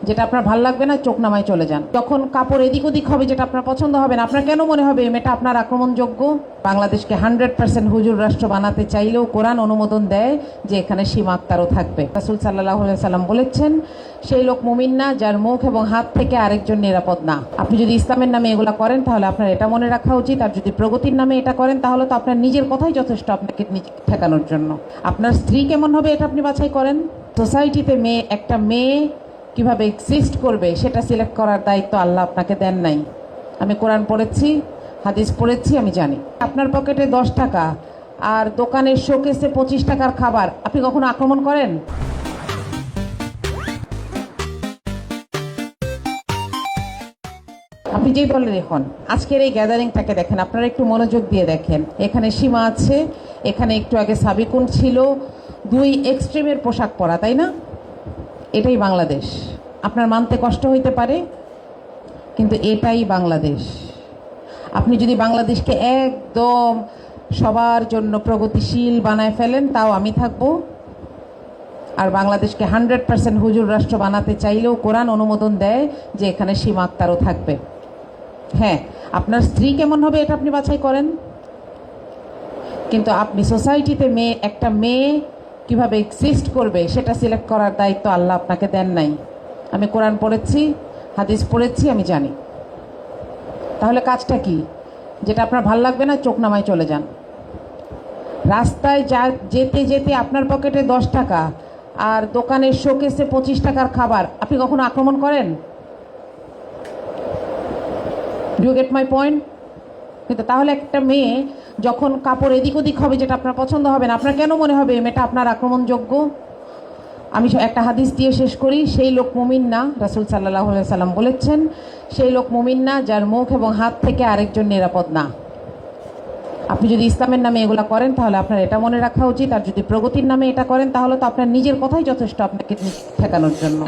যেটা আপনার ভাল লাগবে না চোখ নামায় চলে যান। যখন কাপড় এদিক ওদিক হবে যেটা আপনার পছন্দ হবে না, আপনার কেন মনে হবে এই মেয়েটা আপনার আক্রমণযোগ্য? বাংলাদেশকে 100% হুজুর রাষ্ট্র বানাতে চাইলেও কোরআন অনুমোদন দেয় যে এখানে সীমা আক্তারও থাকবে। রাসূল সাল্লাল্লাহু আলাইহি সাল্লাম বলেছেন, সেই লোক মুমিন না যার মুখ এবং হাত থেকে আরেকজন নিরাপদ না। আপনি যদি ইসলামের নামে এগুলা করেন তাহলে আপনার এটা মনে রাখা উচিত, আর যদি প্রগতির নামে এটা করেন তাহলে তো আপনার নিজের কথাই যথেষ্ট আপনাকে নিজে ঠেকানোর জন্য। আপনার স্ত্রী কেমন হবে এটা আপনি বাছাই করেন। সোসাইটিতে একটা মেয়ে কিভাবে এক্সিস্ট করবে সেটা সিলেক্ট করার দায়িত্ব আল্লাহ আপনাকে দেন নাই। আমি কোরআন পড়েছি, হাদিস পড়েছি, আমি জানি। আপনার পকেটে 10 টাকা আর দোকানের শোকেসে 25 টাকার খাবার, আপনি কখনো আক্রমণ করেন? আপনি যেই দলের এখন আজকের এই গ্যাদারিংটাকে দেখেন, আপনারা একটু মনোযোগ দিয়ে দেখেন। এখানে সীমা আছে, এখানে একটু আগে সাবিকুন ছিল, দুই এক্সট্রিমের পোশাক পরা, তাই না? এটাই বাংলাদেশ। আপনার মানতে কষ্ট হইতে পারে, কিন্তু এটাই বাংলাদেশ। আপনি যদি বাংলাদেশকে একদম সবার জন্য প্রগতিশীল বানায় ফেলেন তাও আমি থাকবো, আর বাংলাদেশকে 100% হুজুর রাষ্ট্র বানাতে চাইলেও কোরআন অনুমোদন দেয় যে এখানে সীমা আক্তারও থাকবে। হ্যাঁ, আপনার স্ত্রী কেমন হবে এটা আপনি বাছাই করেন, কিন্তু আপনি সোসাইটিতে একটা মেয়ে কিভাবে এক্সিস্ট করবে সেটা সিলেক্ট করার দায়িত্ব আল্লাহ আপনাকে দেন নাই। আমি কোরআন পড়েছি, হাদিস পড়েছি, আমি জানি। তাহলে কাজটা কি? যেটা আপনার ভাল লাগবে না চোখ নামায় চলে যান। রাস্তায় যেতে যেতে আপনার পকেটে 10 টাকা আর দোকানের শোকেসে 25 টাকার খাবার, আপনি কখনো আক্রমণ করেন? Do you get my point? কিন্তু তাহলে একটা মেয়ে যখন কাপড় এদিক ওদিক হবে যেটা আপনার পছন্দ হবে না, আপনার কেন মনে হবে এই মেয়েটা আপনার আক্রমণযোগ্য? আমি একটা হাদিস দিয়ে শেষ করি। সেই লোক মুমিন না, রাসূল সাল্লাল্লাহু আলাইহি সাল্লাম বলেছেন, সেই লোক মুমিন না যার মুখ এবং হাত থেকে আরেকজন নিরাপদ না। আপনি যদি ইসলামের নামে এগুলা করেন তাহলে আপনার এটা মনে রাখা উচিত, আর যদি প্রগতির নামে এটা করেন তাহলে তো আপনার নিজের কথাই যথেষ্ট আপনাকে ঠেকানোর জন্য।